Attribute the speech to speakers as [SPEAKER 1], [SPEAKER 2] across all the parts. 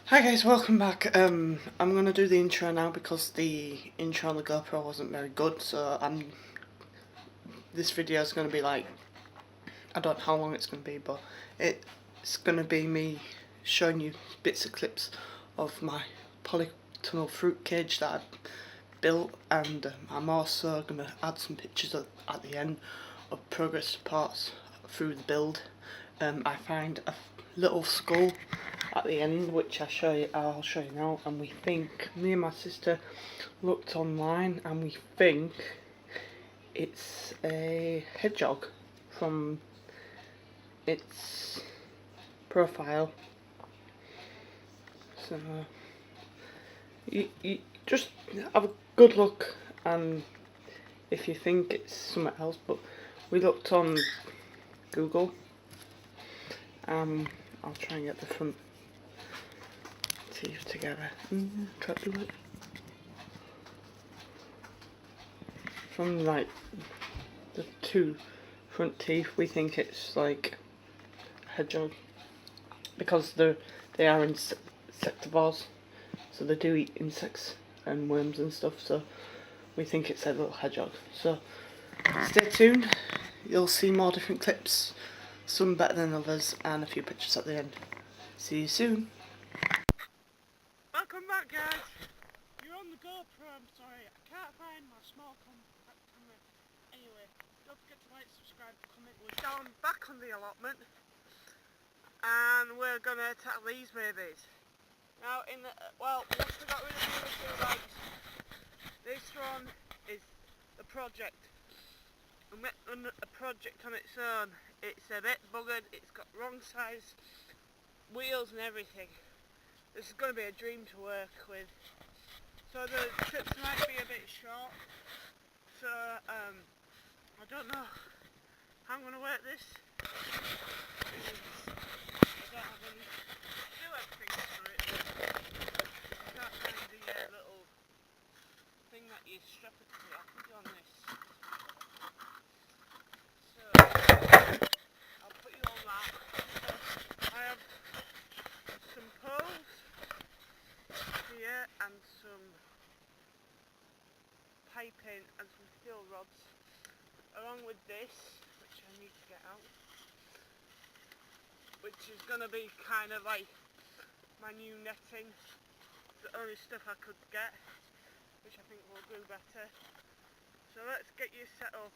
[SPEAKER 1] Hi guys, welcome back. I'm gonna do the intro now because the intro on the GoPro wasn't very good, so this video is gonna be like, I don't know how long it's gonna be, but it's gonna be me showing you bits of clips of my polytunnel fruit cage that I built, and I'm also gonna add some pictures at the end of progress reports through the build. I find a little skull at the end, which I'll show you now, and me and my sister looked online and we think it's a hedgehog from its profile. So you just have a good look, and if you think it's something else, but we looked on Google. I'll try and get the front teeth together. Try to do it. From like the two front teeth, we think it's like a hedgehog because they are insectivores, so they do eat insects and worms and stuff. So we think it's a little hedgehog. So stay tuned. You'll see more different clips, some better than others, and a few pictures at the end. See you soon. Welcome back, guys. You're on the GoPro. I'm sorry, I can't find my small compact camera. Anyway, don't forget to like, subscribe, comment. We're down back on the allotment, and we're gonna attack these babies. Now, once we got rid of the other two bags, this one is the project. And a project on its own. It's a bit buggered. It's got wrong size wheels and everything. This is going to be a dream to work with. So the trips might be a bit short. So I don't know how I'm going to work this. I don't have any. I do have things for it. I can't find the little thing that you strap it to. I'll put it on this. So I'll put you on that. I have some poles here and some piping and some steel rods, along with this, which I need to get out, which is going to be kind of like my new netting, the only stuff I could get, which I think will do better. So let's get you set up.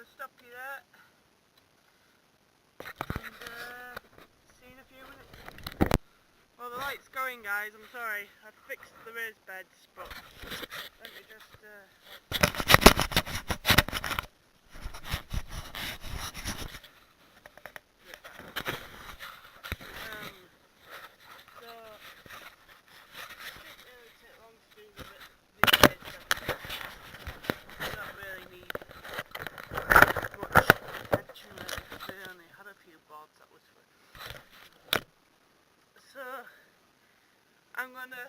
[SPEAKER 1] going to stop you there and see you in a few minutes. Well, the light's going, guys, I'm sorry. I've fixed the raised beds, but let me just so it didn't really take long to do the raised beds. I don't really need much attention there because they only had a few boards that was for. So I'm gonna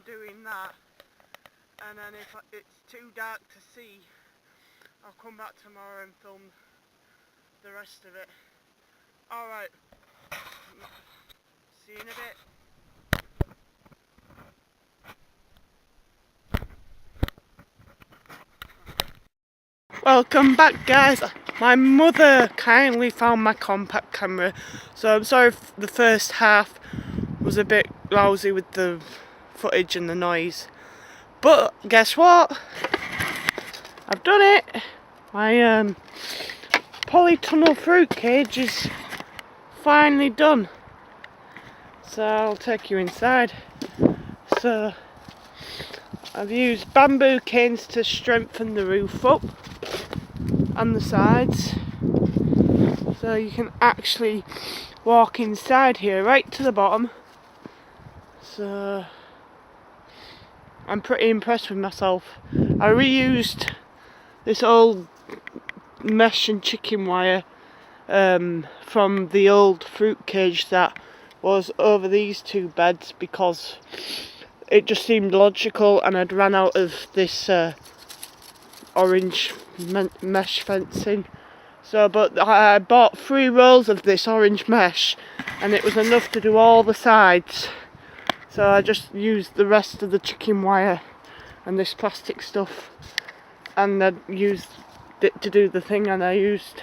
[SPEAKER 1] doing that, and then if it's too dark to see, I'll come back tomorrow and film the rest of it. Alright, see you in a bit. Welcome back, guys. My mother kindly found my compact camera, so I'm sorry if the first half was a bit lousy with the footage and the noise, but guess what? I've done it. My polytunnel fruit cage is finally done, so I'll take you inside. So I've used bamboo canes to strengthen the roof up and the sides, so you can actually walk inside here right to the bottom. So I'm pretty impressed with myself. I reused this old mesh and chicken wire from the old fruit cage that was over these two beds because it just seemed logical, and I'd ran out of this orange mesh fencing. So, but I bought 3 rolls of this orange mesh, and it was enough to do all the sides. So I just used the rest of the chicken wire and this plastic stuff, and I used it to do the thing. And I used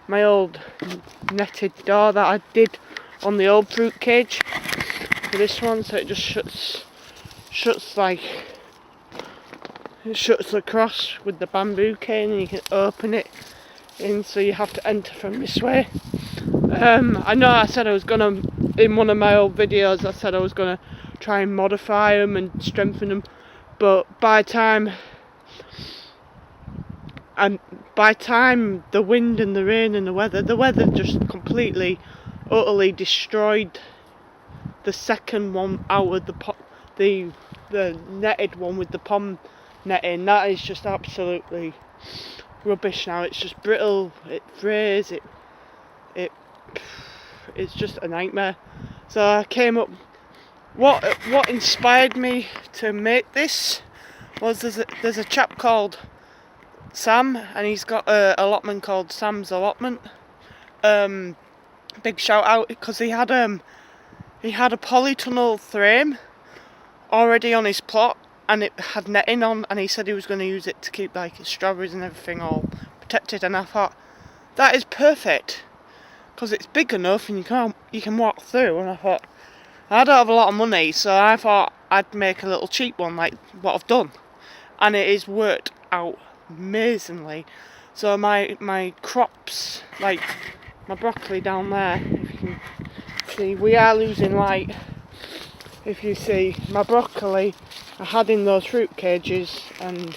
[SPEAKER 1] my old netted door that I did on the old fruit cage for this one, so it just shuts like, it shuts across with the bamboo cane, and you can open it in, so you have to enter from this way. I know I said I was gonna, in one of my old videos, I said I was gonna try and modify them and strengthen them, but by time the wind and the rain and the weather just completely, utterly destroyed the second one out of the netted one with the pom netting. That is just absolutely rubbish now. It's just brittle, it frays, it's just a nightmare. So I came up, what inspired me to make this was there's a chap called Sam, and he's got a allotment called Sam's Allotment. Big shout out, because he had a polytunnel frame already on his plot, and it had netting on, and he said he was going to use it to keep like his strawberries and everything all protected. And I thought, that is perfect, because it's big enough and you can walk through. And I thought, I don't have a lot of money, so I thought I'd make a little cheap one like what I've done, and it is worked out amazingly. So my crops, like my broccoli down there, if you can see, we are losing light. If you see my broccoli, I had in those fruit cages, and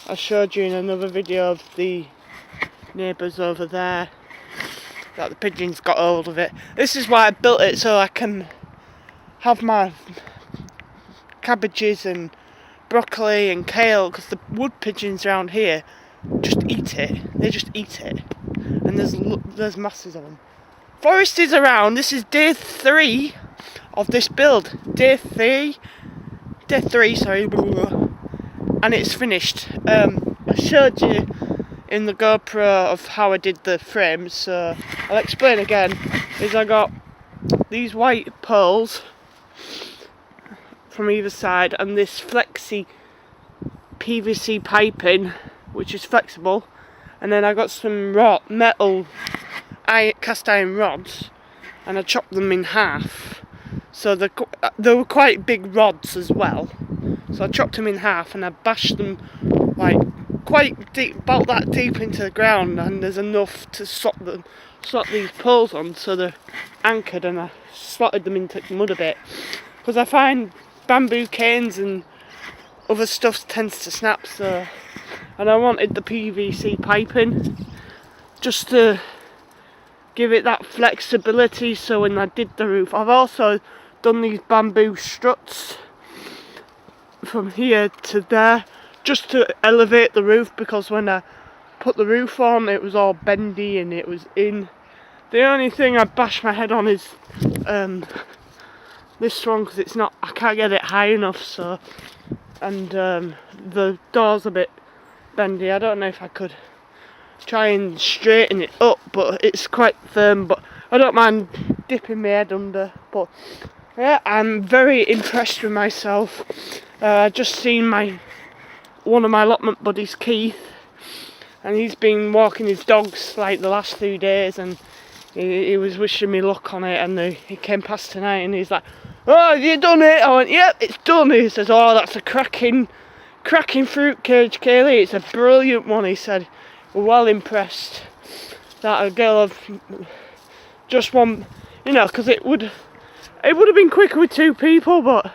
[SPEAKER 1] I showed you in another video of the neighbours over there that the pigeons got hold of it. This is why I built it, so I can have my cabbages and broccoli and kale, because the wood pigeons around here just eat it. They just eat it, and there's masses of them. Forest is around. This is day 3 of this build. Day 3, sorry, and it's finished. I showed you in the GoPro of how I did the frames, so I'll explain again. Is I got these white poles from either side, and this flexi PVC piping, which is flexible, and then I got some metal cast iron rods, and I chopped them in half. So they were quite big rods as well, so I chopped them in half and I bashed them like quite deep, about that deep into the ground, and there's enough to slot these poles on, so they're anchored, and I slotted them into the mud a bit, because I find bamboo canes and other stuff tends to snap. So, and I wanted the PVC piping just to give it that flexibility, so when I did the roof, I've also done these bamboo struts from here to there just to elevate the roof, because when I put the roof on it was all bendy and it was in. The only thing I bashed my head on is this one because it's not, I can't get it high enough, so, and the door's a bit bendy. I don't know if I could try and straighten it up, but it's quite firm, but I don't mind dipping my head under. But yeah, I'm very impressed with myself. I just seen one of my allotment buddies, Keith, and he's been walking his dogs like the last 2 days, and he was wishing me luck on it, and he came past tonight and he's like, "Oh, have you done it?" I went, "Yep, it's done." He says, "Oh, that's a cracking fruit cage, Kaylee. It's a brilliant one." He said, "We're well impressed that a girl of just one, you know, because it would have been quicker with 2 people, but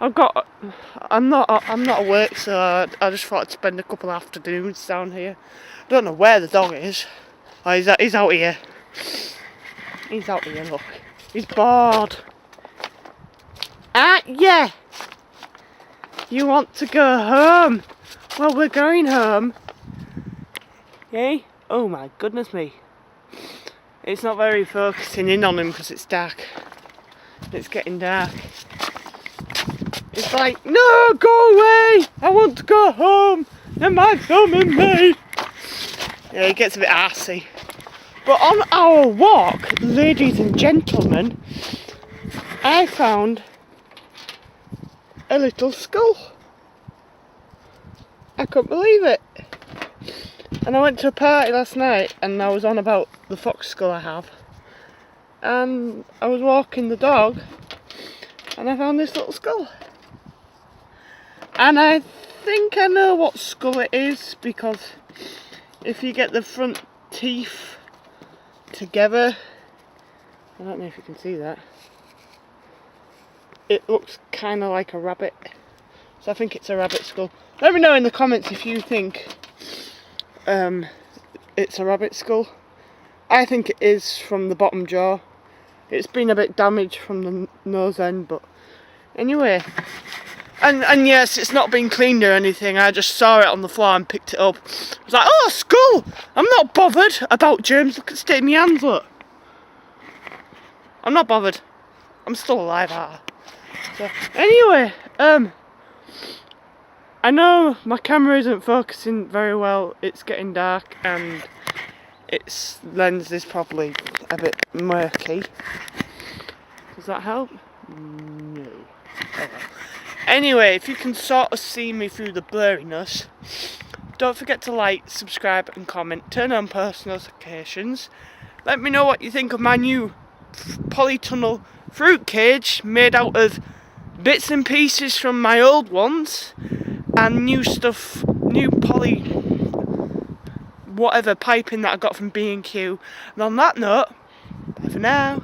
[SPEAKER 1] I'm not at work, so I just thought I'd spend a couple of afternoons down here. I don't know where the dog is. Oh, he's out here. He's out here, look. He's bored. Yeah. You want to go home? Well, we're going home. Yay? Oh my goodness me. It's not very focusing in on him because it's dark. It's getting dark. It's like, "No, go away! I want to go home! Am I filming me?" Yeah, he gets a bit arsey. But on our walk, ladies and gentlemen, I found a little skull. I couldn't believe it. And I went to a party last night and I was on about the fox skull I have. And I was walking the dog and I found this little skull. And I think I know what skull it is, because if you get the front teeth together, I don't know if you can see that, it looks kind of like a rabbit. So I think it's a rabbit skull. Let me know in the comments if you think it's a rabbit skull. I think it is from the bottom jaw. It's been a bit damaged from the nose end, but anyway. And yes, it's not been cleaned or anything. I just saw it on the floor and picked it up. I was like, "Oh, skull! I'm not bothered about germs. Look at the state of my hands, look. I'm not bothered. I'm still alive, So anyway, I know my camera isn't focusing very well. It's getting dark and its lens is probably a bit murky. Does that help? No. Oh well. Anyway, if you can sort of see me through the blurriness, don't forget to like, subscribe and comment. Turn on post notifications. Let me know what you think of my new polytunnel fruit cage made out of bits and pieces from my old ones and new stuff, new poly whatever piping that I got from B&Q. And on that note, bye for now.